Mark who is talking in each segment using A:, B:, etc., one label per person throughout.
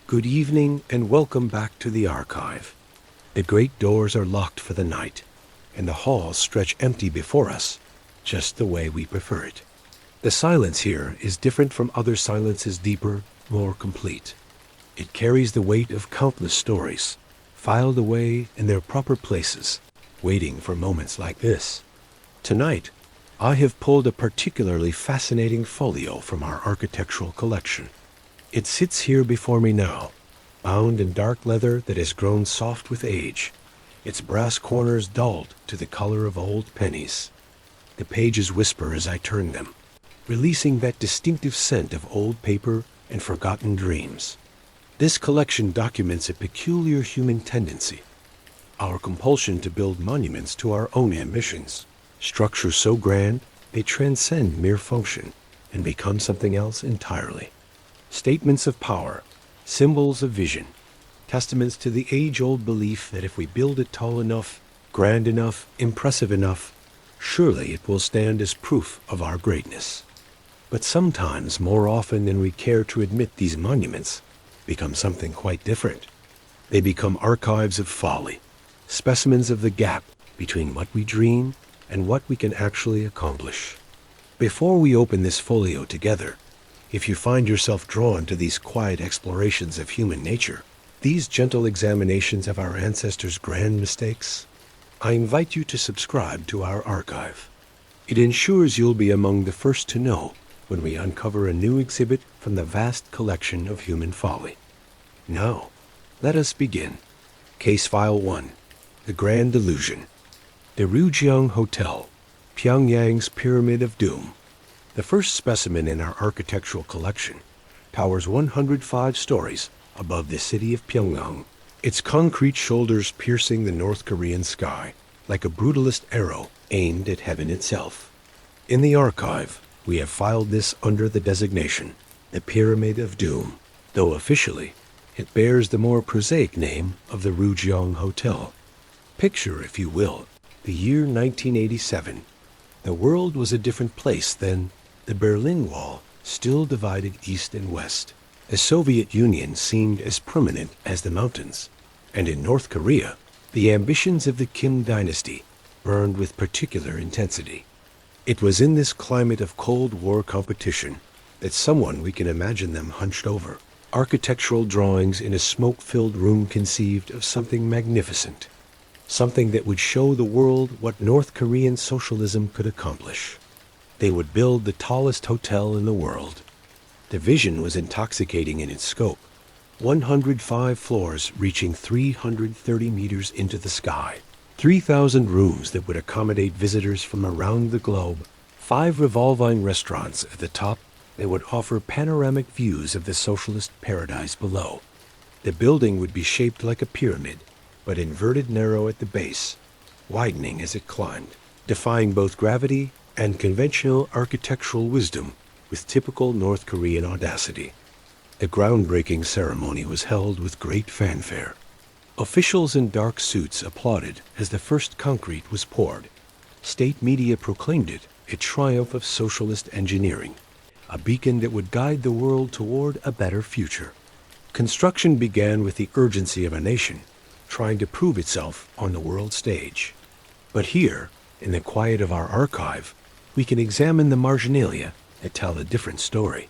A: Good evening and welcome back to the archive. The great doors are locked for the night, and the halls stretch empty before us, just the way we prefer it. The silence here is different from other silences, deeper, more complete. It carries the weight of countless stories, filed away in their proper places, waiting for moments like this. Tonight, I have pulled a particularly fascinating folio from our architectural collection. It sits here before me now, bound in dark leather that has grown soft with age, its brass corners dulled to the color of old pennies. The pages whisper as I turn them, releasing that distinctive scent of old paper and forgotten dreams. This collection documents a peculiar human tendency, our compulsion to build monuments to our own ambitions, structures so grand they transcend mere function and become something else entirely. Statements of power, symbols of vision, testaments to the age-old belief that if we build it tall enough, grand enough, impressive enough, surely it will stand as proof of our greatness. But sometimes, more often than we care to admit, these monuments become something quite different. They become archives of folly, specimens of the gap between what we dream and what we can actually accomplish. Before we open this folio together, if you find yourself drawn to these quiet explorations of human nature, these gentle examinations of our ancestors' grand mistakes, I invite you to subscribe to our archive. It ensures you'll be among the first to know when we uncover a new exhibit from the vast collection of human folly. Now, let us begin. Case File 1, The Grand Illusion. The Ryugyong Hotel, Pyongyang's Pyramid of Doom. The first specimen in our architectural collection towers 105 stories above the city of Pyongyang, its concrete shoulders piercing the North Korean sky like a brutalist arrow aimed at heaven itself. In the archive, we have filed this under the designation, the Pyramid of Doom, though officially it bears the more prosaic name of the Ryugyong Hotel. Picture, if you will, the year 1987. The world was a different place then. The Berlin Wall still divided east and west. The Soviet Union seemed as permanent as the mountains. And in North Korea, the ambitions of the Kim dynasty burned with particular intensity. It was in this climate of Cold War competition that someone we can imagine them hunched over, architectural drawings in a smoke-filled room conceived of something magnificent, something that would show the world what North Korean socialism could accomplish. They would build the tallest hotel in the world. The vision was intoxicating in its scope, 105 floors reaching 330 meters into the sky, 3,000 rooms that would accommodate visitors from around the globe, 5 revolving restaurants at the top that would offer panoramic views of the socialist paradise below. The building would be shaped like a pyramid, but inverted narrow at the base, widening as it climbed, defying both gravity and conventional architectural wisdom with typical North Korean audacity. The groundbreaking ceremony was held with great fanfare. Officials in dark suits applauded as the first concrete was poured. State media proclaimed it a triumph of socialist engineering, a beacon that would guide the world toward a better future. Construction began with the urgency of a nation trying to prove itself on the world stage. But here, in the quiet of our archive, we can examine the marginalia that tell a different story,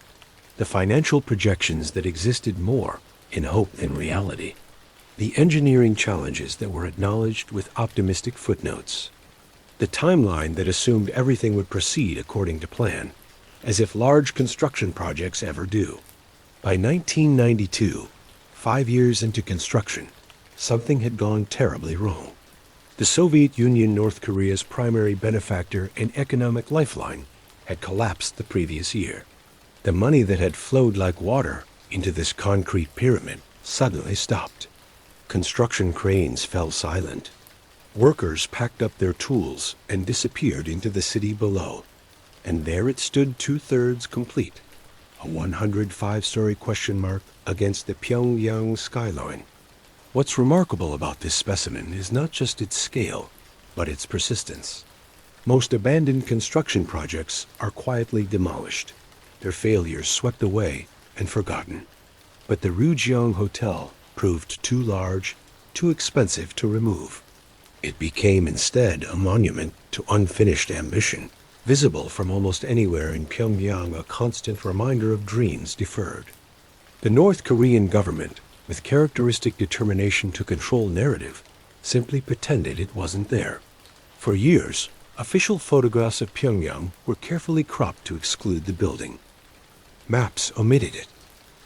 A: the financial projections that existed more in hope than reality, the engineering challenges that were acknowledged with optimistic footnotes, the timeline that assumed everything would proceed according to plan, as if large construction projects ever do. By 1992, 5 years into construction, something had gone terribly wrong. The Soviet Union, North Korea's primary benefactor and economic lifeline, had collapsed the previous year. The money that had flowed like water into this concrete pyramid suddenly stopped. Construction cranes fell silent. Workers packed up their tools and disappeared into the city below. And there it stood 2/3 complete, a 105-story question mark against the Pyongyang skyline. What's remarkable about this specimen is not just its scale, but its persistence. Most abandoned construction projects are quietly demolished, their failures swept away and forgotten. But the Ryugyong Hotel proved too large, too expensive to remove. It became instead a monument to unfinished ambition, visible from almost anywhere in Pyongyang, a constant reminder of dreams deferred. The North Korean government, with characteristic determination to control narrative, simply pretended it wasn't there. For years, official photographs of Pyongyang were carefully cropped to exclude the building. Maps omitted it.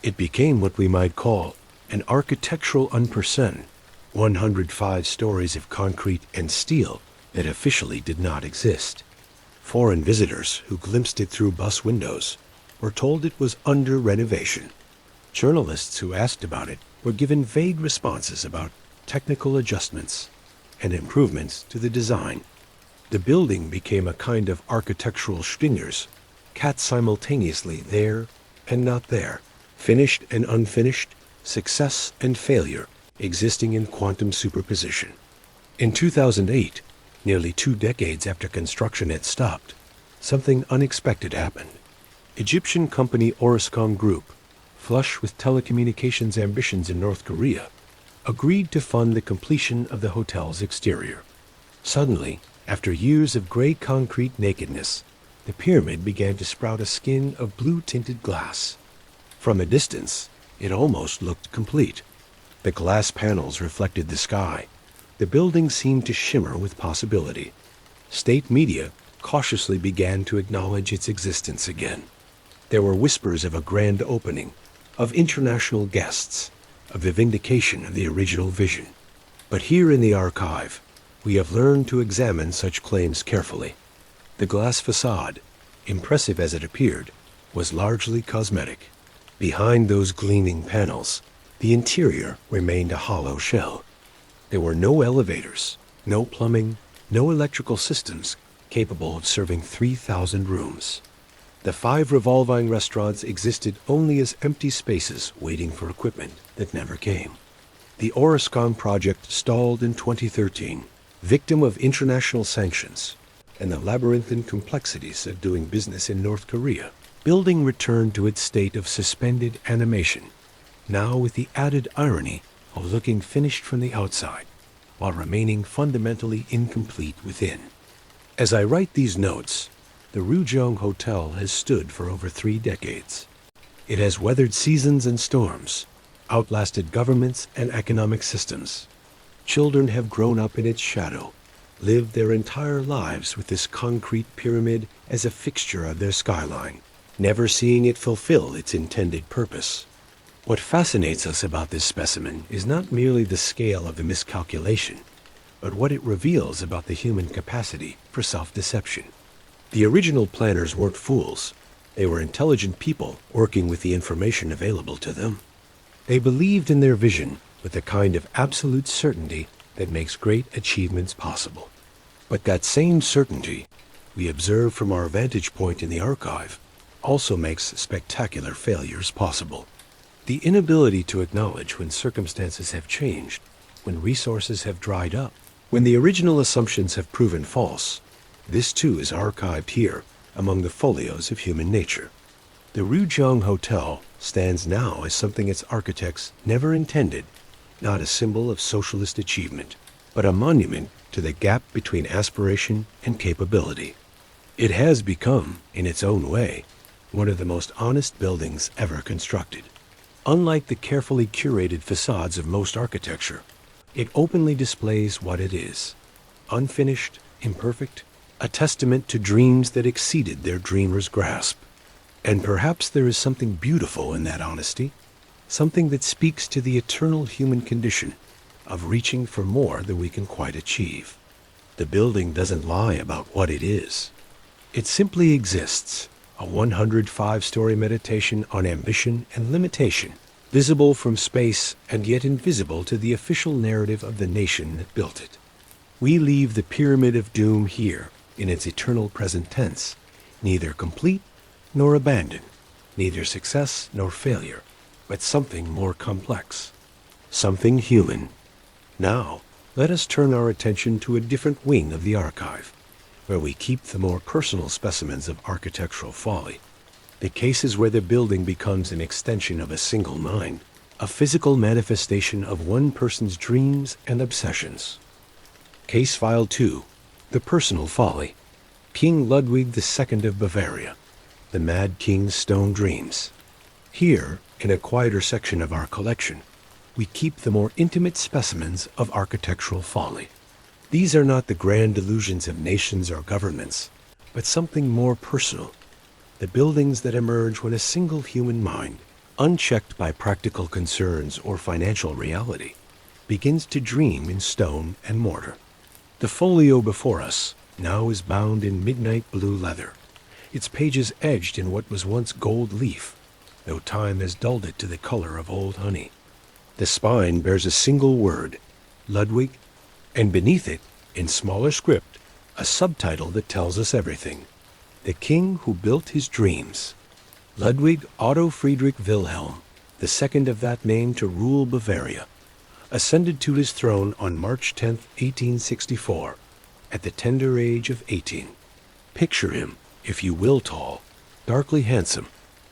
A: It became what we might call an architectural unperson, 105 stories of concrete and steel that officially did not exist. Foreign visitors who glimpsed it through bus windows were told it was under renovation. Journalists who asked about it were given vague responses about technical adjustments and improvements to the design. The building became a kind of architectural stingers, cats simultaneously there and not there, finished and unfinished, success and failure, existing in quantum superposition. In 2008, nearly 2 decades after construction had stopped, something unexpected happened. Egyptian company Orascom Group, flush with telecommunications ambitions in North Korea, agreed to fund the completion of the hotel's exterior. Suddenly, after years of gray concrete nakedness, the pyramid began to sprout a skin of blue-tinted glass. From a distance, it almost looked complete. The glass panels reflected the sky. The building seemed to shimmer with possibility. State media cautiously began to acknowledge its existence again. There were whispers of a grand opening, of international guests, of the vindication of the original vision. But here in the archive, we have learned to examine such claims carefully. The glass facade, impressive as it appeared, was largely cosmetic. Behind those gleaming panels, the interior remained a hollow shell. There were no elevators, no plumbing, no electrical systems capable of serving 3,000 rooms. The 5 revolving restaurants existed only as empty spaces waiting for equipment that never came. The Orascom project stalled in 2013, victim of international sanctions and the labyrinthine complexities of doing business in North Korea. Building returned to its state of suspended animation, now with the added irony of looking finished from the outside, while remaining fundamentally incomplete within. As I write these notes, the Ryugyong Hotel has stood for over 3 decades. It has weathered seasons and storms, outlasted governments and economic systems. Children have grown up in its shadow, lived their entire lives with this concrete pyramid as a fixture of their skyline, never seeing it fulfill its intended purpose. What fascinates us about this specimen is not merely the scale of the miscalculation, but what it reveals about the human capacity for self-deception. The original planners weren't fools. They were intelligent people working with the information available to them. They believed in their vision with the kind of absolute certainty that makes great achievements possible. But that same certainty, we observe from our vantage point in the archive, also makes spectacular failures possible. The inability to acknowledge when circumstances have changed, when resources have dried up, when the original assumptions have proven false, this too is archived here among the folios of human nature. The Ryugyong Hotel stands now as something its architects never intended, not a symbol of socialist achievement, but a monument to the gap between aspiration and capability. It has become, in its own way, one of the most honest buildings ever constructed. Unlike the carefully curated facades of most architecture, it openly displays what it is: unfinished, imperfect, a testament to dreams that exceeded their dreamer's grasp. And perhaps there is something beautiful in that honesty, something that speaks to the eternal human condition of reaching for more than we can quite achieve. The building doesn't lie about what it is. It simply exists, a 105-story meditation on ambition and limitation, visible from space and yet invisible to the official narrative of the nation that built it. We leave the pyramid of doom here in its eternal present tense, neither complete nor abandoned, neither success nor failure, but something more complex, something human. Now, let us turn our attention to a different wing of the archive, where we keep the more personal specimens of architectural folly, the cases where the building becomes an extension of a single mind, a physical manifestation of one person's dreams and obsessions. Case File 2, The Personal Folly, King Ludwig II of Bavaria, the Mad King's Stone Dreams. Here, in a quieter section of our collection, we keep the more intimate specimens of architectural folly. These are not the grand illusions of nations or governments, but something more personal, the buildings that emerge when a single human mind, unchecked by practical concerns or financial reality, begins to dream in stone and mortar. The folio before us now is bound in midnight blue leather, its pages edged in what was once gold leaf, though time has dulled it to the color of old honey. The spine bears a single word, Ludwig, and beneath it, in smaller script, a subtitle that tells us everything. The King Who Built His Dreams. Ludwig Otto Friedrich Wilhelm, the second of that name to rule Bavaria, ascended to his throne on March 10, 1864, at the tender age of 18. Picture him, if you will, tall, darkly handsome,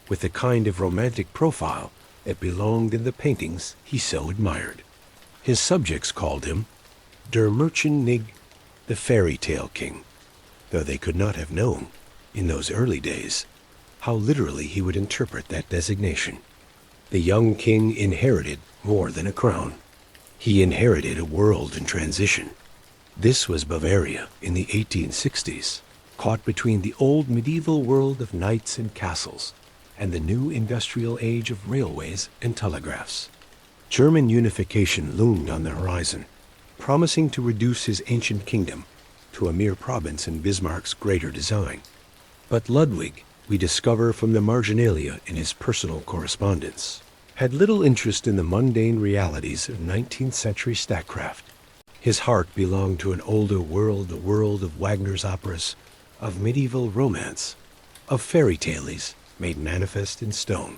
A: with the kind of romantic profile that belonged in the paintings he so admired. His subjects called him Der Märchenkönig, the fairy tale king, though they could not have known, in those early days, how literally he would interpret that designation. The young king inherited more than a crown. He inherited a world in transition. This was Bavaria in the 1860s, caught between the old medieval world of knights and castles and the new industrial age of railways and telegraphs. German unification loomed on the horizon, promising to reduce his ancient kingdom to a mere province in Bismarck's greater design. But Ludwig, we discover from the marginalia in his personal correspondence, had little interest in the mundane realities of 19th century statecraft. His heart belonged to an older world, the world of Wagner's operas, of medieval romance, of fairy tales made manifest in stone.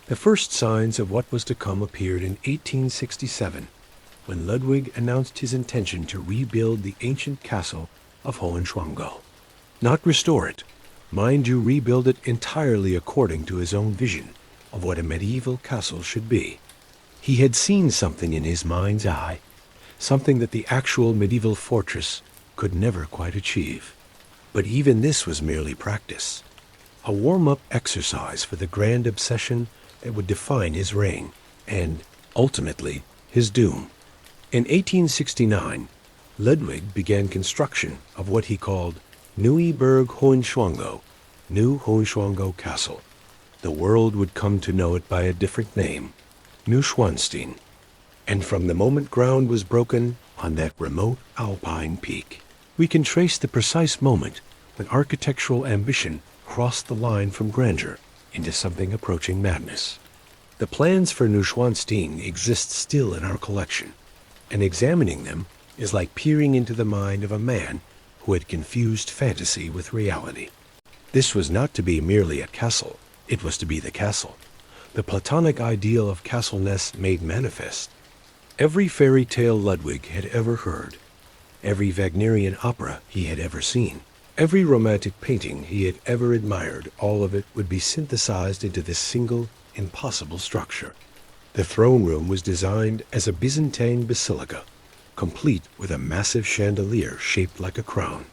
A: The first signs of what was to come appeared in 1867, when Ludwig announced his intention to rebuild the ancient castle of Hohenschwangau. Not restore it, mind you, rebuild it entirely according to his own vision of what a medieval castle should be. He had seen something in his mind's eye, something that the actual medieval fortress could never quite achieve. But even this was merely practice, a warm-up exercise for the grand obsession that would define his reign and, ultimately, his doom. In 1869, Ludwig began construction of what he called Neuburg Hohenschwangau, New Hohenschwangau Castle. The world would come to know it by a different name, Neuschwanstein. And from the moment ground was broken on that remote alpine peak, we can trace the precise moment when architectural ambition crossed the line from grandeur into something approaching madness. The plans for Neuschwanstein exist still in our collection, and examining them is like peering into the mind of a man who had confused fantasy with reality. This was not to be merely a castle, it was to be the castle, the Platonic ideal of castleness made manifest. Every fairy tale Ludwig had ever heard, every Wagnerian opera he had ever seen, every romantic painting he had ever admired, all of it would be synthesized into this single, impossible structure. The throne room was designed as a Byzantine basilica, complete with a massive chandelier shaped like a crown.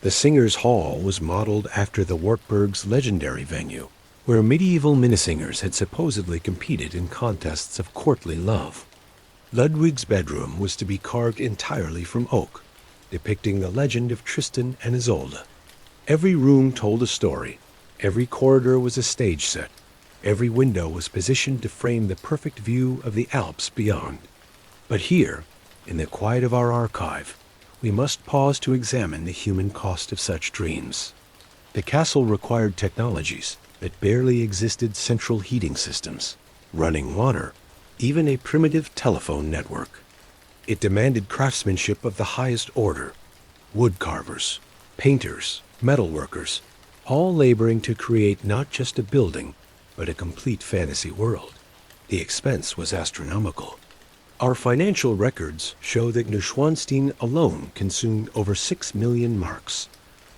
A: The Singers' Hall was modeled after the Wartburg's legendary venue, where medieval minnesingers had supposedly competed in contests of courtly love. Ludwig's bedroom was to be carved entirely from oak, depicting the legend of Tristan and Isolde. Every room told a story, every corridor was a stage set, every window was positioned to frame the perfect view of the Alps beyond. But here, in the quiet of our archive, we must pause to examine the human cost of such dreams. The castle required technologies that barely existed: central heating systems, running water, even a primitive telephone network. It demanded craftsmanship of the highest order: wood carvers, painters, metalworkers, all laboring to create not just a building, but a complete fantasy world. The expense was astronomical. Our financial records show that Neuschwanstein alone consumed over 6 million marks,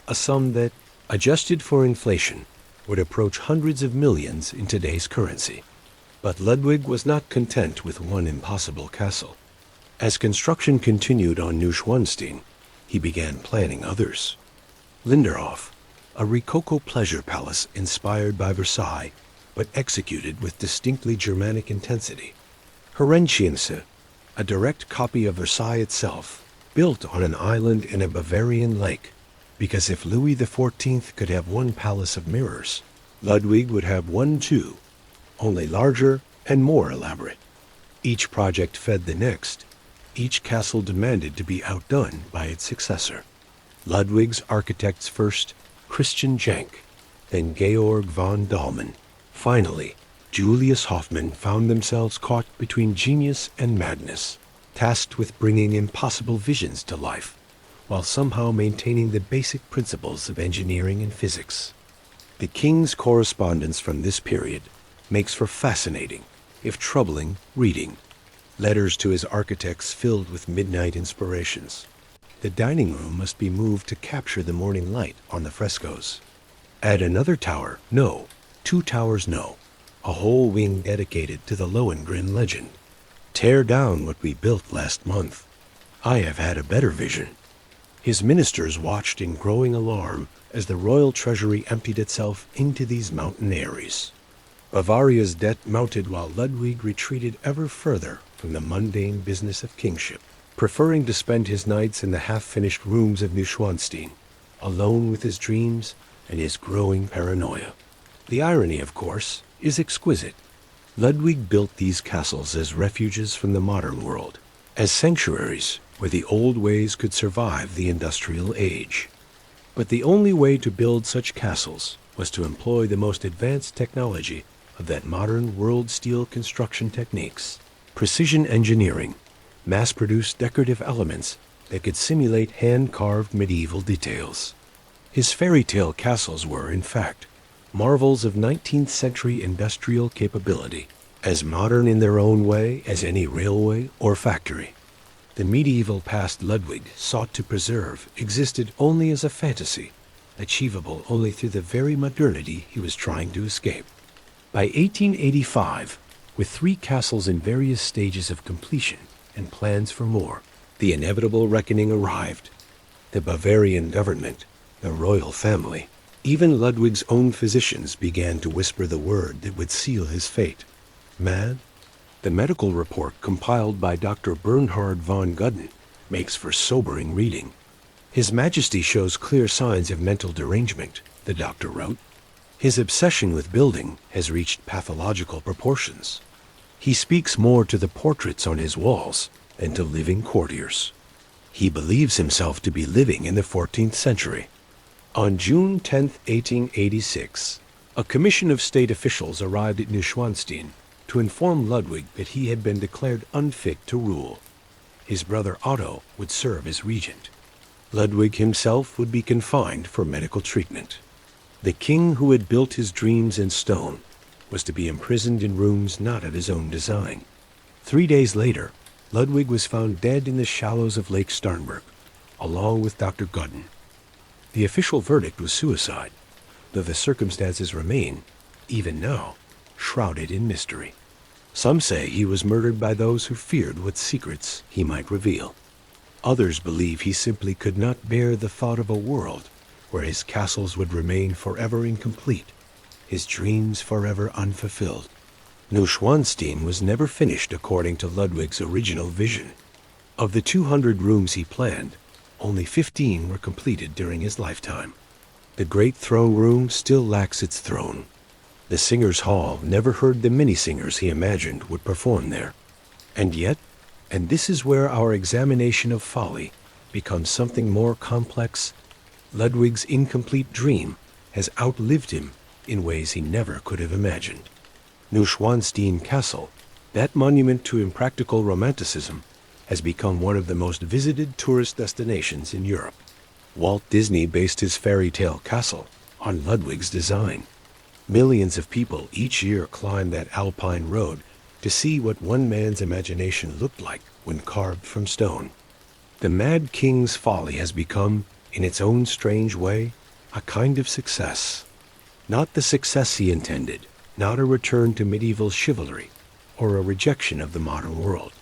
A: a sum that, adjusted for inflation, would approach hundreds of millions in today's currency. But Ludwig was not content with one impossible castle. As construction continued on Neuschwanstein, he began planning others. Linderhof, a Rococo pleasure palace inspired by Versailles, but executed with distinctly Germanic intensity. Herrenchiemsee, a direct copy of Versailles itself, built on an island in a Bavarian lake, because if Louis XIV could have one palace of mirrors, Ludwig would have one too, only larger and more elaborate. Each project fed the next. Each castle demanded to be outdone by its successor. Ludwig's architects first, Christian Jank, then Georg von Dahlmann. Finally, Julius Hoffmann found themselves caught between genius and madness, tasked with bringing impossible visions to life, while somehow maintaining the basic principles of engineering and physics. The king's correspondence from this period makes for fascinating, if troubling, reading. Letters to his architects filled with midnight inspirations. The dining room must be moved to capture the morning light on the frescoes. Add another tower, no. 2 towers, no. A whole wing dedicated to the Lohengrin legend. Tear down what we built last month. I have had a better vision. His ministers watched in growing alarm as the royal treasury emptied itself into these mountain eyries. Bavaria's debt mounted while Ludwig retreated ever further from the mundane business of kingship, preferring to spend his nights in the half-finished rooms of Neuschwanstein, alone with his dreams and his growing paranoia. The irony, of course, is exquisite. Ludwig built these castles as refuges from the modern world, as sanctuaries where the old ways could survive the industrial age. But the only way to build such castles was to employ the most advanced technology of that modern world steel construction techniques. Precision engineering, mass-produced decorative elements that could simulate hand-carved medieval details. His fairy tale castles were, in fact, marvels of 19th century industrial capability, as modern in their own way as any railway or factory. The medieval past Ludwig sought to preserve existed only as a fantasy, achievable only through the very modernity he was trying to escape. By 1885, with 3 castles in various stages of completion and plans for more, the inevitable reckoning arrived. The Bavarian government, the royal family, even Ludwig's own physicians began to whisper the word that would seal his fate. Mad? The medical report compiled by Dr. Bernhard von Gudden makes for sobering reading. His Majesty shows clear signs of mental derangement, the doctor wrote. His obsession with building has reached pathological proportions. He speaks more to the portraits on his walls than to living courtiers. He believes himself to be living in the 14th century. On June 10, 1886, a commission of state officials arrived at Neuschwanstein to inform Ludwig that he had been declared unfit to rule. His brother Otto would serve as regent. Ludwig himself would be confined for medical treatment. The king who had built his dreams in stone was to be imprisoned in rooms not of his own design. 3 days later, Ludwig was found dead in the shallows of Lake Starnberg, along with Dr. Gudden. The official verdict was suicide, though the circumstances remain, even now, shrouded in mystery. Some say he was murdered by those who feared what secrets he might reveal. Others believe he simply could not bear the thought of a world where his castles would remain forever incomplete, his dreams forever unfulfilled. Neuschwanstein was never finished according to Ludwig's original vision. Of the 200 rooms he planned, only 15 were completed during his lifetime. The great throne room still lacks its throne. The singers' hall never heard the mini-singers he imagined would perform there. And yet, and this is where our examination of folly becomes something more complex, Ludwig's incomplete dream has outlived him in ways he never could have imagined. Neuschwanstein Castle, that monument to impractical romanticism, has become one of the most visited tourist destinations in Europe. Walt Disney based his fairy tale castle on Ludwig's design. Millions of people each year climb that alpine road to see what one man's imagination looked like when carved from stone. The Mad King's Folly has become, in its own strange way, a kind of success. Not the success he intended, not a return to medieval chivalry, or a rejection of the modern world,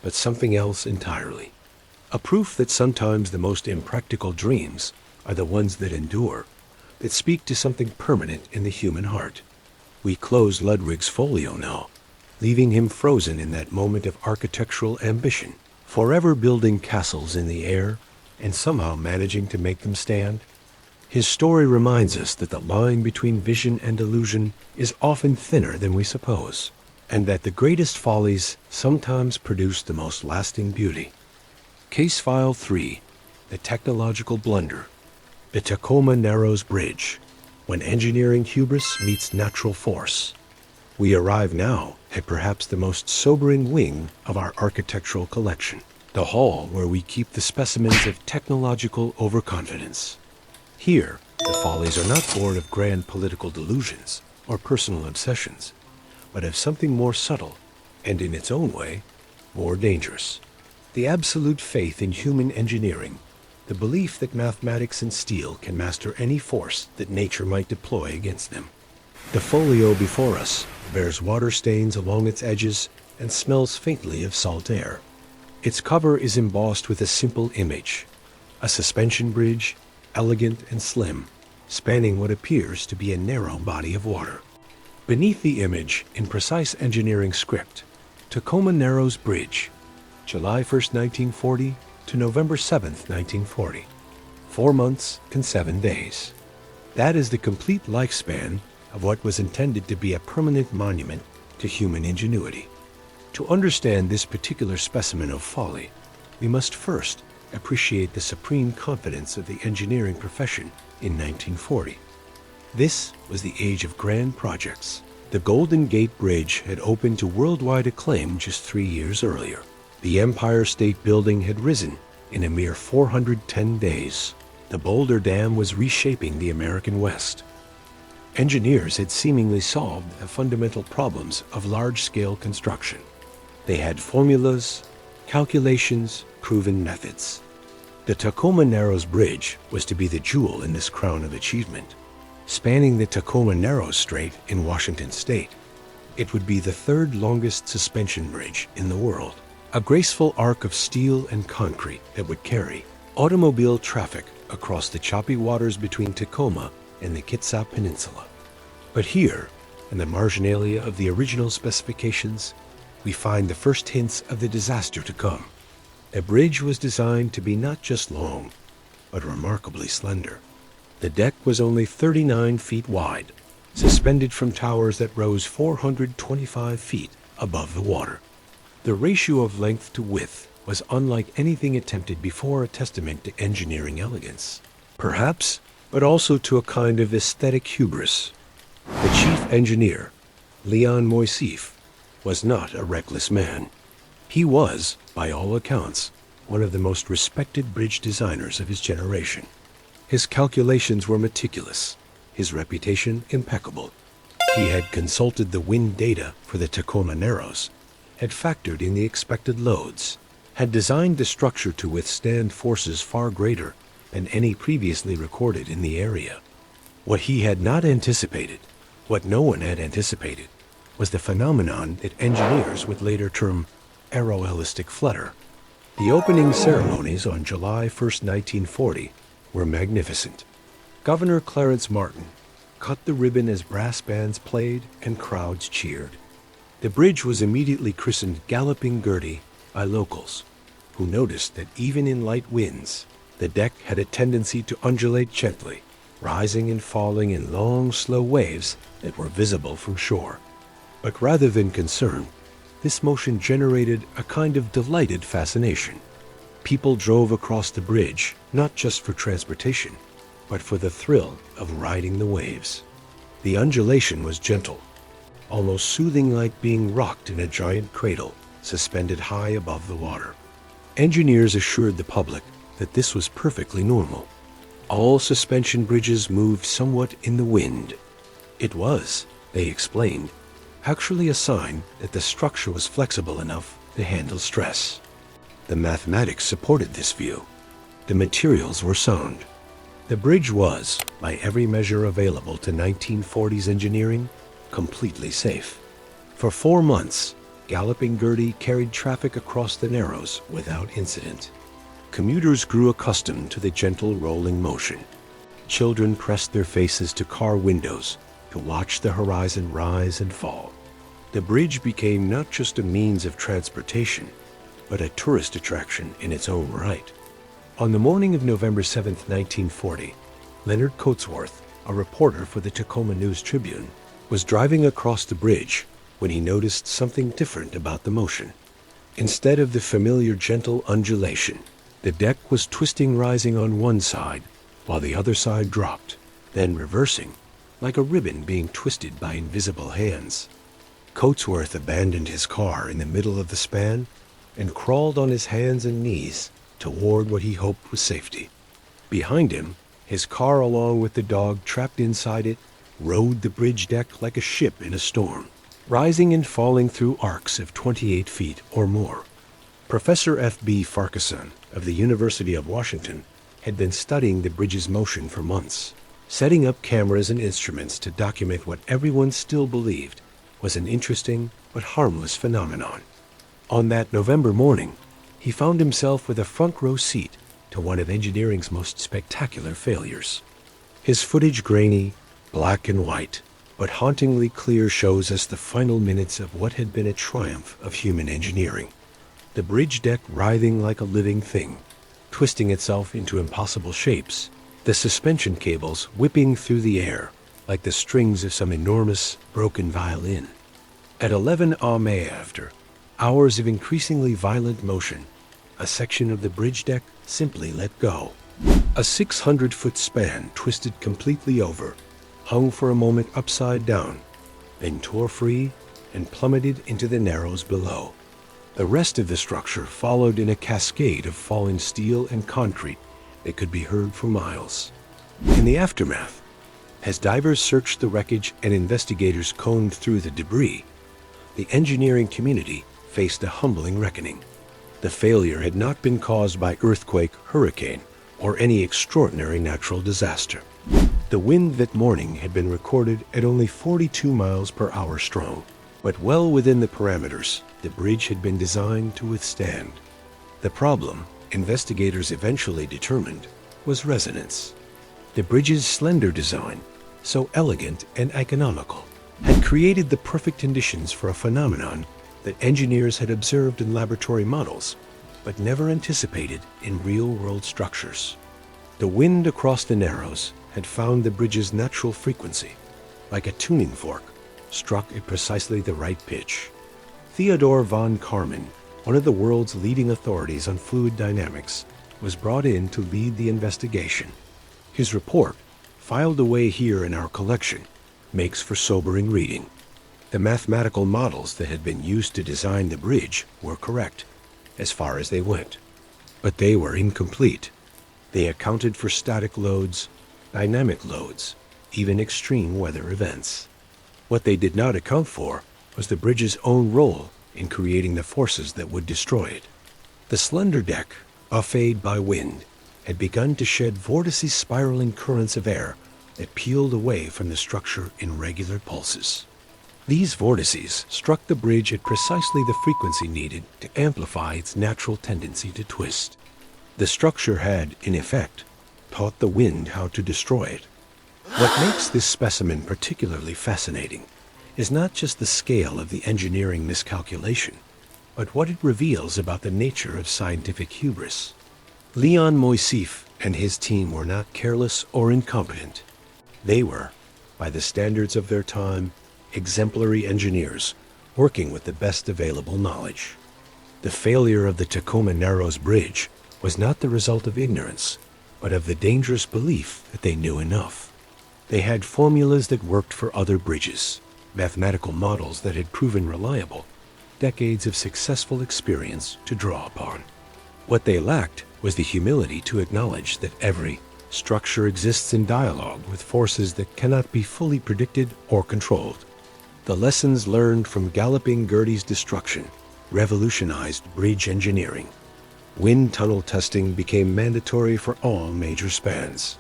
A: but something else entirely. A proof that sometimes the most impractical dreams are the ones that endure, that speak to something permanent in the human heart. We close Ludwig's folio now, leaving him frozen in that moment of architectural ambition, forever building castles in the air and somehow managing to make them stand. His story reminds us that the line between vision and illusion is often thinner than we suppose, and that the greatest follies sometimes produce the most lasting beauty. Case File 3, The Technological Blunder, the Tacoma Narrows Bridge, when engineering hubris meets natural force. We arrive now at perhaps the most sobering wing of our architectural collection, the hall where we keep the specimens of technological overconfidence. Here, the Follies are not born of grand political delusions or personal obsessions, but of something more subtle and, in its own way, more dangerous. The absolute faith in human engineering, the belief that mathematics and steel can master any force that nature might deploy against them. The folio before us bears water stains along its edges and smells faintly of salt air. Its cover is embossed with a simple image, a suspension bridge, elegant and slim, spanning what appears to be a narrow body of water. Beneath the image, in precise engineering script, Tacoma Narrows Bridge, July 1st, 1940 to November 7th, 1940. 4 months and 7 days. That is the complete lifespan of what was intended to be a permanent monument to human ingenuity. To understand this particular specimen of folly, we must first appreciate the supreme confidence of the engineering profession in 1940. This was the age of grand projects. The Golden Gate Bridge had opened to worldwide acclaim just 3 years earlier. The Empire State Building had risen in a mere 410 days. The Boulder Dam was reshaping the American West. Engineers had seemingly solved the fundamental problems of large-scale construction. They had formulas, calculations, proven methods. The Tacoma Narrows Bridge was to be the jewel in this crown of achievement. Spanning the Tacoma Narrows Strait in Washington state, it would be the third longest suspension bridge in the world, a graceful arc of steel and concrete that would carry automobile traffic across the choppy waters between Tacoma and the Kitsap Peninsula. But here, in the marginalia of the original specifications, we find the first hints of the disaster to come. The bridge was designed to be not just long, but remarkably slender. The deck was only 39 feet wide, suspended from towers that rose 425 feet above the water. The ratio of length to width was unlike anything attempted before, a testament to engineering elegance, perhaps, but also to a kind of aesthetic hubris. The chief engineer, Leon Moisseiff, was not a reckless man. He was, by all accounts, one of the most respected bridge designers of his generation. His calculations were meticulous, his reputation impeccable. He had consulted the wind data for the Tacoma Narrows, had factored in the expected loads, had designed the structure to withstand forces far greater than any previously recorded in the area. What he had not anticipated, what no one had anticipated, was the phenomenon that engineers would later term aeroelastic flutter. The opening ceremonies on July 1st, 1940 were magnificent. Governor Clarence Martin cut the ribbon as brass bands played and crowds cheered. The bridge was immediately christened Galloping Gertie by locals, who noticed that even in light winds, the deck had a tendency to undulate gently, rising and falling in long, slow waves that were visible from shore. But rather than concern, this motion generated a kind of delighted fascination. People drove across the bridge, not just for transportation, but for the thrill of riding the waves. The undulation was gentle, almost soothing, like being rocked in a giant cradle suspended high above the water. Engineers assured the public that this was perfectly normal. All suspension bridges moved somewhat in the wind. It was, they explained, actually a sign that the structure was flexible enough to handle stress. The mathematics supported this view. The materials were sound. The bridge was, by every measure available to 1940s engineering, completely safe. For 4 months, Galloping Gertie carried traffic across the Narrows without incident. Commuters grew accustomed to the gentle rolling motion. Children pressed their faces to car windows to watch the horizon rise and fall. The bridge became not just a means of transportation, but a tourist attraction in its own right. On the morning of November 7, 1940, Leonard Coatsworth, a reporter for the Tacoma News-Tribune, was driving across the bridge when he noticed something different about the motion. Instead of the familiar gentle undulation, the deck was twisting, rising on one side, while the other side dropped, then reversing, like a ribbon being twisted by invisible hands. Coatsworth abandoned his car in the middle of the span and crawled on his hands and knees toward what he hoped was safety. Behind him, his car, along with the dog trapped inside it, rode the bridge deck like a ship in a storm, rising and falling through arcs of 28 feet or more. Professor F.B. Farquharson of the University of Washington had been studying the bridge's motion for months, setting up cameras and instruments to document what everyone still believed was an interesting but harmless phenomenon. On that November morning, he found himself with a front row seat to one of engineering's most spectacular failures. His footage, grainy, black and white, but hauntingly clear, shows us the final minutes of what had been a triumph of human engineering. The bridge deck writhing like a living thing, twisting itself into impossible shapes, the suspension cables whipping through the air like the strings of some enormous, broken violin. At 11 May, after hours of increasingly violent motion, a section of the bridge deck simply let go. A 600-foot span twisted completely over, hung for a moment upside down, then tore free and plummeted into the Narrows below. The rest of the structure followed in a cascade of fallen steel and concrete that could be heard for miles. In the aftermath, as divers searched the wreckage and investigators combed through the debris, the engineering community faced a humbling reckoning. The failure had not been caused by earthquake, hurricane, or any extraordinary natural disaster. The wind that morning had been recorded at only 42 miles per hour strong, but well within the parameters the bridge had been designed to withstand. The problem, investigators eventually determined, was resonance. The bridge's slender design, so elegant and economical, had created the perfect conditions for a phenomenon that engineers had observed in laboratory models, but never anticipated in real-world structures. The wind across the Narrows had found the bridge's natural frequency, like a tuning fork, struck at precisely the right pitch. Theodor von Karman, one of the world's leading authorities on fluid dynamics, was brought in to lead the investigation. His report, filed away here in our collection, makes for sobering reading. The mathematical models that had been used to design the bridge were correct, as far as they went. But they were incomplete. They accounted for static loads, dynamic loads, even extreme weather events. What they did not account for was the bridge's own role in creating the forces that would destroy it. The slender deck, buffeted by wind, had begun to shed vortices, spiraling currents of air that peeled away from the structure in regular pulses. These vortices struck the bridge at precisely the frequency needed to amplify its natural tendency to twist. The structure had, in effect, taught the wind how to destroy it. What makes this specimen particularly fascinating is not just the scale of the engineering miscalculation, but what it reveals about the nature of scientific hubris. Leon Moisseiff and his team were not careless or incompetent. They were, by the standards of their time, exemplary engineers working with the best available knowledge. The failure of the Tacoma Narrows Bridge was not the result of ignorance, but of the dangerous belief that they knew enough. They had formulas that worked for other bridges, mathematical models that had proven reliable, decades of successful experience to draw upon. What they lacked was the humility to acknowledge that every structure exists in dialogue with forces that cannot be fully predicted or controlled. The lessons learned from Galloping Gertie's destruction revolutionized bridge engineering. Wind tunnel testing became mandatory for all major spans.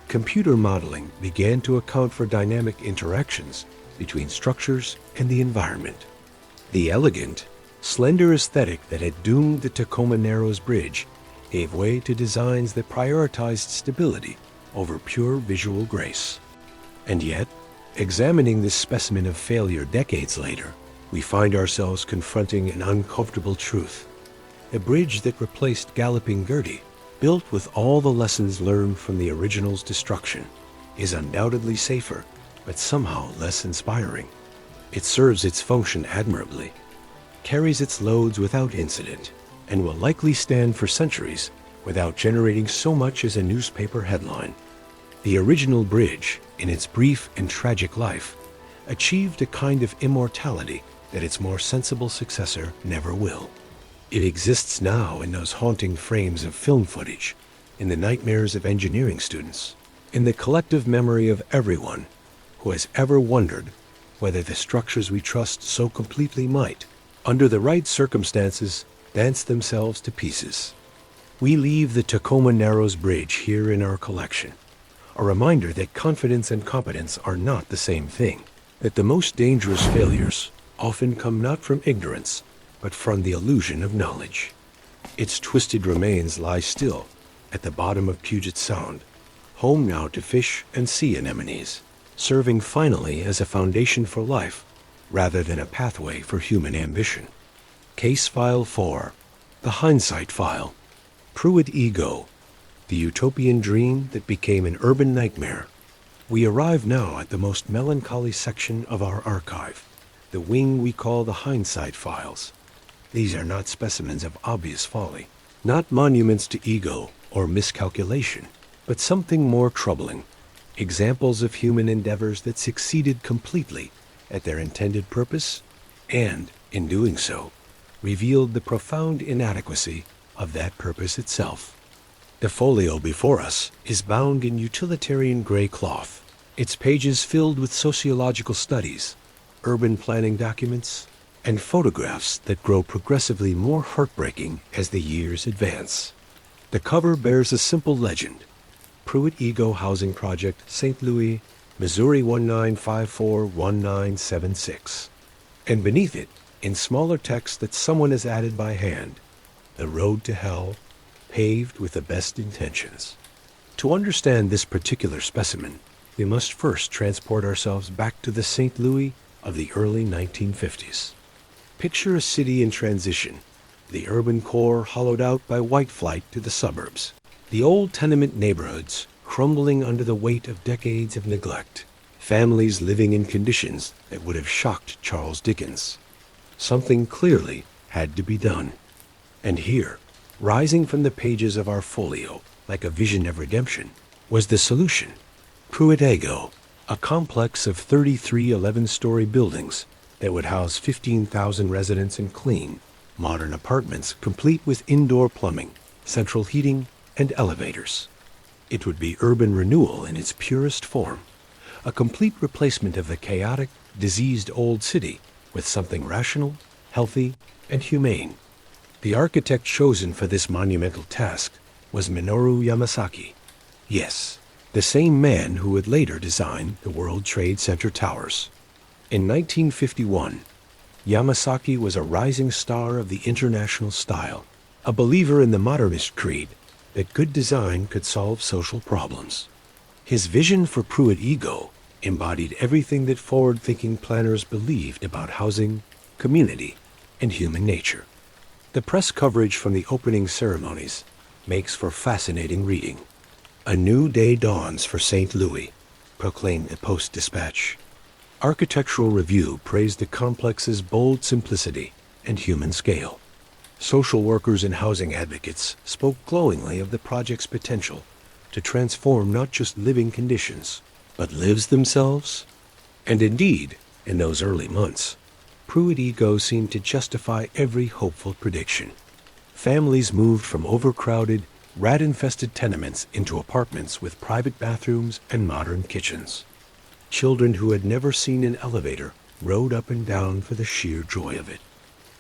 A: Computer modeling began to account for dynamic interactions between structures and the environment. The elegant slender aesthetic that had doomed the Tacoma Narrows Bridge gave way to designs that prioritized stability over pure visual grace. And yet, examining this specimen of failure decades later, we find ourselves confronting an uncomfortable truth. A bridge that replaced Galloping Gertie, built with all the lessons learned from the original's destruction, is undoubtedly safer, but somehow less inspiring. It serves its function admirably, carries its loads without incident, and will likely stand for centuries without generating so much as a newspaper headline. The original bridge, in its brief and tragic life, achieved a kind of immortality that its more sensible successor never will. It exists now in those haunting frames of film footage, in the nightmares of engineering students, in the collective memory of everyone who has ever wondered whether the structures we trust so completely might, under the right circumstances, dance themselves to pieces. We leave the Tacoma Narrows Bridge here in our collection, a reminder that confidence and competence are not the same thing, that the most dangerous failures often come not from ignorance, but from the illusion of knowledge. Its twisted remains lie still at the bottom of Puget Sound, home now to fish and sea anemones, serving finally as a foundation for life rather than a pathway for human ambition. Case File 4, The Hindsight File, Pruitt-Igoe, the utopian dream that became an urban nightmare. We arrive now at the most melancholy section of our archive, the wing we call the Hindsight Files. These are not specimens of obvious folly, not monuments to ego or miscalculation, but something more troubling, examples of human endeavors that succeeded completely at their intended purpose and, in doing so, revealed the profound inadequacy of that purpose itself. The folio before us is bound in utilitarian gray cloth, its pages filled with sociological studies, urban planning documents, and photographs that grow progressively more heartbreaking as the years advance. The cover bears a simple legend: Pruitt-Igoe Housing Project, St. Louis, Missouri 1954-1976. And beneath it, in smaller text that someone has added by hand, the road to hell, paved with the best intentions. To understand this particular specimen, we must first transport ourselves back to the St. Louis of the early 1950s. Picture a city in transition, the urban core hollowed out by white flight to the suburbs, the old tenement neighborhoods crumbling under the weight of decades of neglect, families living in conditions that would have shocked Charles Dickens. Something clearly had to be done. And here, rising from the pages of our folio like a vision of redemption, was the solution. Pruitt-Igoe, a complex of 33 11-story buildings that would house 15,000 residents in clean, modern apartments complete with indoor plumbing, central heating, and elevators. It would be urban renewal in its purest form, a complete replacement of the chaotic, diseased old city with something rational, healthy, and humane. The architect chosen for this monumental task was Minoru Yamasaki. Yes, the same man who would later design the World Trade Center towers. In 1951, Yamasaki was a rising star of the international style, a believer in the modernist creed that good design could solve social problems. His vision for Pruitt-Igoe embodied everything that forward-thinking planners believed about housing, community, and human nature. The press coverage from the opening ceremonies makes for fascinating reading. "A new day dawns for St. Louis," proclaimed the Post-Dispatch. Architectural Review praised the complex's bold simplicity and human scale. Social workers and housing advocates spoke glowingly of the project's potential to transform not just living conditions, but lives themselves. And indeed, in those early months, Pruitt-Igoe seemed to justify every hopeful prediction. Families moved from overcrowded, rat-infested tenements into apartments with private bathrooms and modern kitchens. Children who had never seen an elevator rode up and down for the sheer joy of it.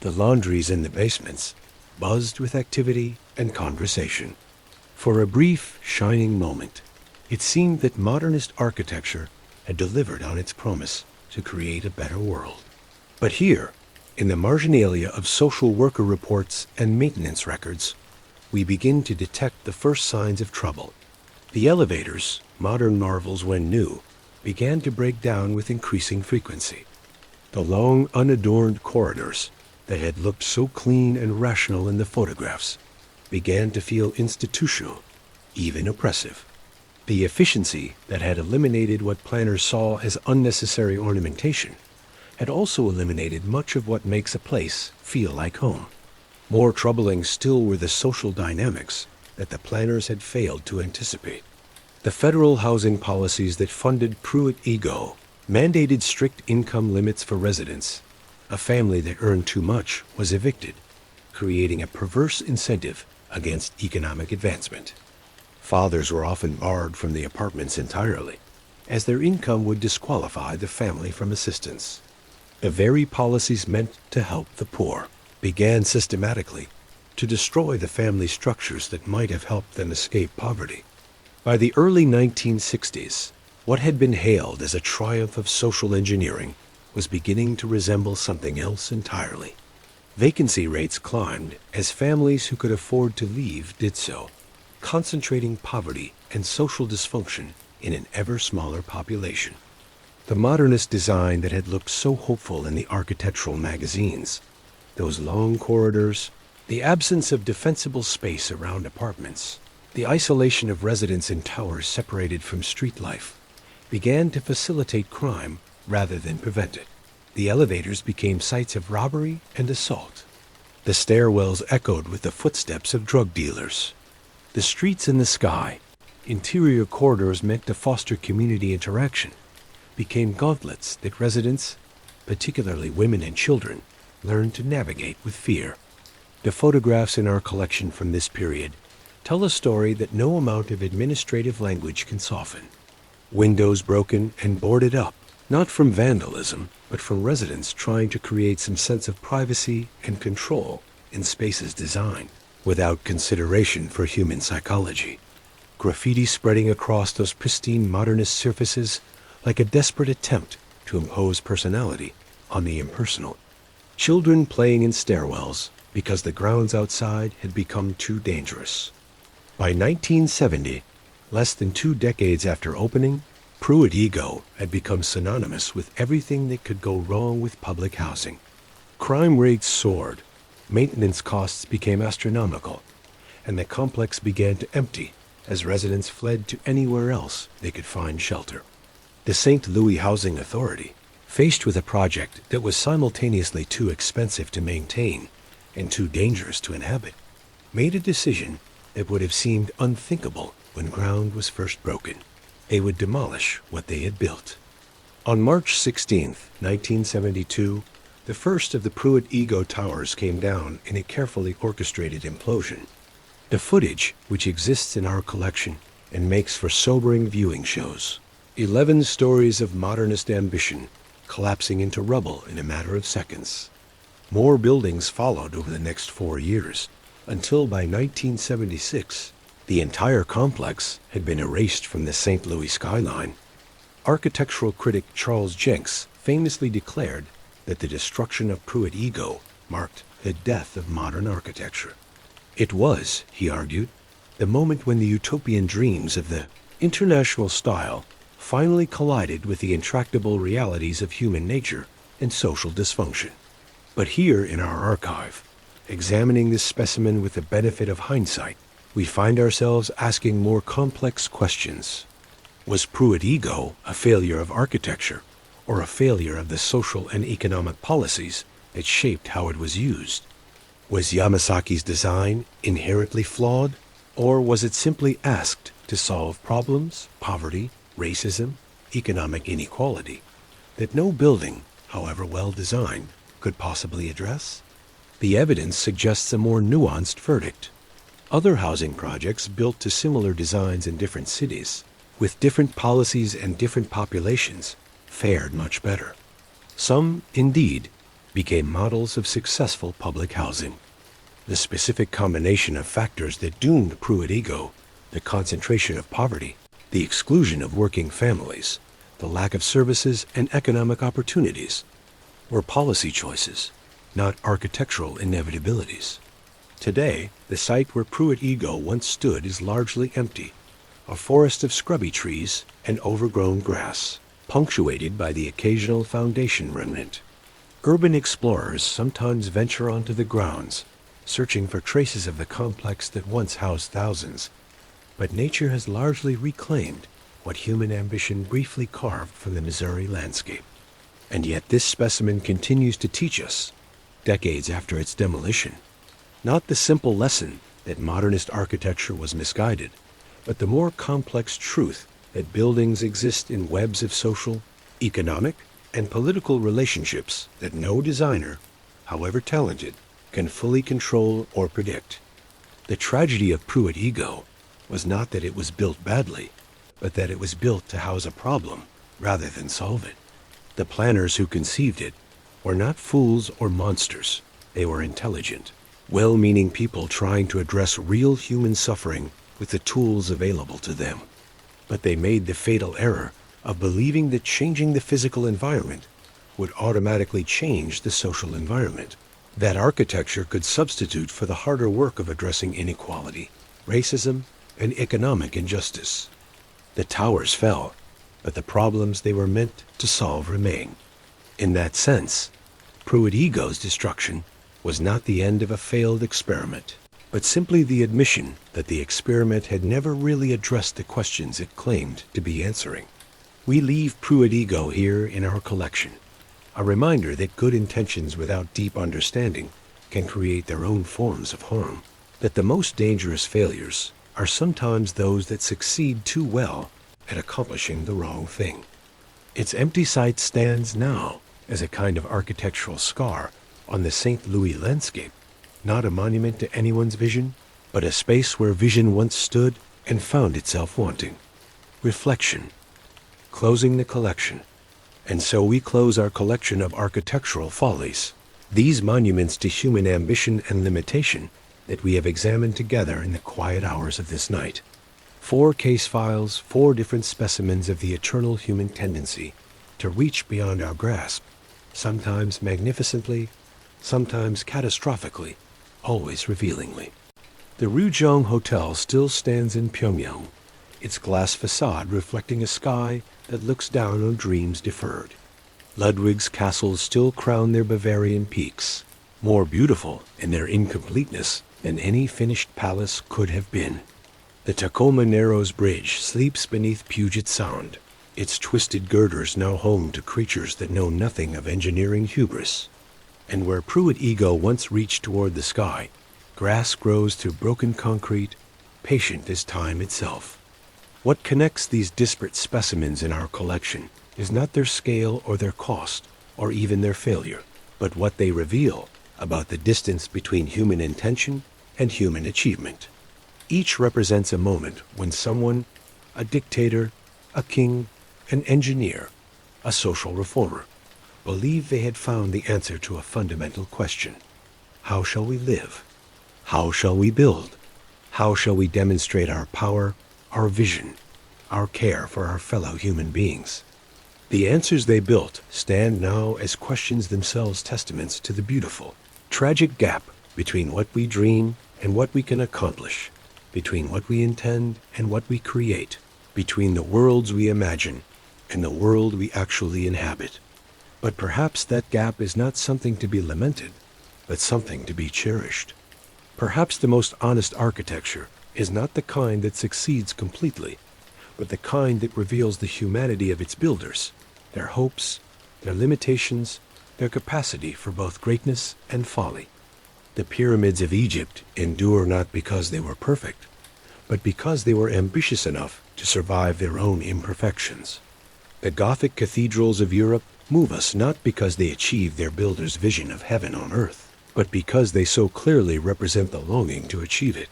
A: The laundries in the basements buzzed with activity and conversation. For a brief, shining moment, it seemed that modernist architecture had delivered on its promise to create a better world. But here, In the marginalia of social worker reports and maintenance records, we begin to detect the first signs of trouble. The elevators, modern marvels when new, began to break down with increasing frequency. The long, unadorned corridors that had looked so clean and rational in the photographs began to feel institutional, even oppressive. The efficiency that had eliminated what planners saw as unnecessary ornamentation had also eliminated much of what makes a place feel like home. More troubling still were the social dynamics that the planners had failed to anticipate. The federal housing policies that funded Pruitt-Igoe mandated strict income limits for residents. A family that earned too much was evicted, creating a perverse incentive against economic advancement. Fathers were often barred from the apartments entirely, as their income would disqualify the family from assistance. The very policies meant to help the poor began systematically to destroy the family structures that might have helped them escape poverty. By the early 1960s, what had been hailed as a triumph of social engineering was beginning to resemble something else entirely. Vacancy rates climbed as families who could afford to leave did so, concentrating poverty and social dysfunction in an ever smaller population. The modernist design that had looked so hopeful in the architectural magazines, those long corridors, the absence of defensible space around apartments, the isolation of residents in towers separated from street life, began to facilitate crime rather than prevent it. The elevators became sites of robbery and assault. The stairwells echoed with the footsteps of drug dealers. The streets in the sky, interior corridors meant to foster community interaction, became gauntlets that residents, particularly women and children, learned to navigate with fear. The photographs in our collection from this period tell a story that no amount of administrative language can soften. Windows broken and boarded up, not from vandalism, but from residents trying to create some sense of privacy and control in spaces designed without consideration for human psychology. Graffiti spreading across those pristine modernist surfaces like a desperate attempt to impose personality on the impersonal. Children playing in stairwells because the grounds outside had become too dangerous. By 1970, less than 2 decades after opening, Pruitt-Igoe had become synonymous with everything that could go wrong with public housing. Crime rates soared, maintenance costs became astronomical, and the complex began to empty as residents fled to anywhere else they could find shelter. The St. Louis Housing Authority, faced with a project that was simultaneously too expensive to maintain and too dangerous to inhabit, made a decision that would have seemed unthinkable when ground was first broken. They would demolish what they had built. On March 16, 1972, the first of the Pruitt-Igoe towers came down in a carefully orchestrated implosion. The footage, which exists in our collection and makes for sobering viewing shows, 11 stories of modernist ambition collapsing into rubble in a matter of seconds. More buildings followed over the next 4 years, until by 1976, the entire complex had been erased from the St. Louis skyline. Architectural critic Charles Jenks famously declared that the destruction of Pruitt-Igoe marked the death of modern architecture. It was, he argued, the moment when the utopian dreams of the international style finally collided with the intractable realities of human nature and social dysfunction. But here in our archive, examining this specimen with the benefit of hindsight, we find ourselves asking more complex questions. Was Pruitt-Igoe a failure of architecture, or a failure of the social and economic policies that shaped how it was used? Was Yamasaki's design inherently flawed, or was it simply asked to solve problems, poverty, racism, economic inequality, that no building, however well designed, could possibly address? The evidence suggests a more nuanced verdict. Other housing projects built to similar designs in different cities, with different policies and different populations, fared much better. Some, indeed, became models of successful public housing. The specific combination of factors that doomed Pruitt-Igoe, the concentration of poverty, the exclusion of working families, the lack of services and economic opportunities, were policy choices not architectural inevitabilities. Today, the site where Pruitt-Igoe once stood is largely empty, a forest of scrubby trees and overgrown grass, punctuated by the occasional foundation remnant. Urban explorers sometimes venture onto the grounds, searching for traces of the complex that once housed thousands, but nature has largely reclaimed what human ambition briefly carved from the Missouri landscape. And yet this specimen continues to teach us, decades after its demolition, not the simple lesson that modernist architecture was misguided, but the more complex truth that buildings exist in webs of social, economic, and political relationships that no designer, however talented, can fully control or predict. The tragedy of Pruitt-Igoe was not that it was built badly, but that it was built to house a problem rather than solve it. The planners who conceived it were not fools or monsters. They were intelligent, well-meaning people trying to address real human suffering with the tools available to them. But they made the fatal error of believing that changing the physical environment would automatically change the social environment, that architecture could substitute for the harder work of addressing inequality, racism, and economic injustice. The towers fell, but the problems they were meant to solve remain. In that sense, Pruitt-Igoe's destruction was not the end of a failed experiment, but simply the admission that the experiment had never really addressed the questions it claimed to be answering. We leave Pruitt-Igoe here in our collection, a reminder that good intentions without deep understanding can create their own forms of harm, that the most dangerous failures are sometimes those that succeed too well at accomplishing the wrong thing. Its empty site stands now as a kind of architectural scar on the St. Louis landscape, not a monument to anyone's vision, but a space where vision once stood and found itself wanting. Reflection. Closing the collection. And so we close our collection of architectural follies, these monuments to human ambition and limitation that we have examined together in the quiet hours of this night. 4 case files, 4 different specimens of the eternal human tendency to reach beyond our grasp, sometimes magnificently, sometimes catastrophically, always revealingly. The Ryugyong Hotel still stands in Pyongyang, its glass facade reflecting a sky that looks down on dreams deferred. Ludwig's castles still crown their Bavarian peaks, more beautiful in their incompleteness than any finished palace could have been. The Tacoma Narrows Bridge sleeps beneath Puget Sound, its twisted girders now home to creatures that know nothing of engineering hubris. And where Pruitt-Igoe once reached toward the sky, grass grows through broken concrete, patient as time itself. What connects these disparate specimens in our collection is not their scale or their cost, or even their failure, but what they reveal about the distance between human intention and human achievement. Each represents a moment when someone, a dictator, a king, an engineer, a social reformer, believed they had found the answer to a fundamental question. How shall we live? How shall we build? How shall we demonstrate our power, our vision, our care for our fellow human beings? The answers they built stand now as questions themselves, testaments to the beautiful, tragic gap between what we dream and what we can accomplish, between what we intend and what we create, between the worlds we imagine and the world we actually inhabit. But perhaps that gap is not something to be lamented, but something to be cherished. Perhaps the most honest architecture is not the kind that succeeds completely, but the kind that reveals the humanity of its builders, their hopes, their limitations, their capacity for both greatness and folly. The pyramids of Egypt endure not because they were perfect, but because they were ambitious enough to survive their own imperfections. The Gothic cathedrals of Europe move us not because they achieve their builder's vision of heaven on earth, but because they so clearly represent the longing to achieve it.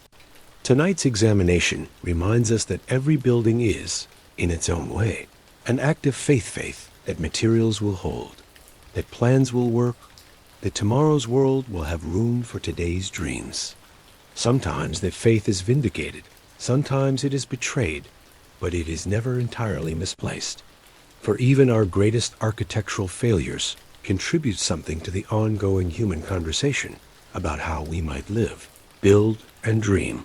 A: Tonight's examination reminds us that every building is, in its own way, an act of faith that materials will hold, that plans will work, that tomorrow's world will have room for today's dreams. Sometimes that faith is vindicated, sometimes it is betrayed, but it is never entirely misplaced. For even our greatest architectural failures contributes something to the ongoing human conversation about how we might live, build, and dream.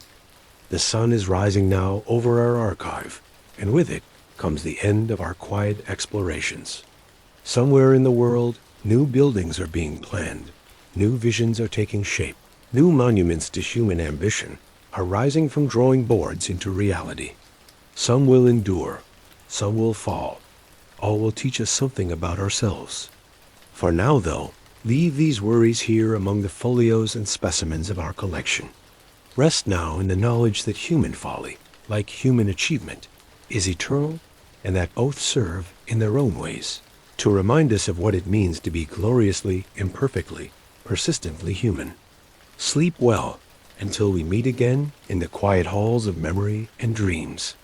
A: The sun is rising now over our archive, and with it comes the end of our quiet explorations. Somewhere in the world, new buildings are being planned, new visions are taking shape, new monuments to human ambition are rising from drawing boards into reality. Some will endure, some will fall, all will teach us something about ourselves. For now, though, leave these worries here among the folios and specimens of our collection. Rest now in the knowledge that human folly, like human achievement, is eternal, and that both serve, in their own ways, to remind us of what it means to be gloriously, imperfectly, persistently human. Sleep well until we meet again in the quiet halls of memory and dreams.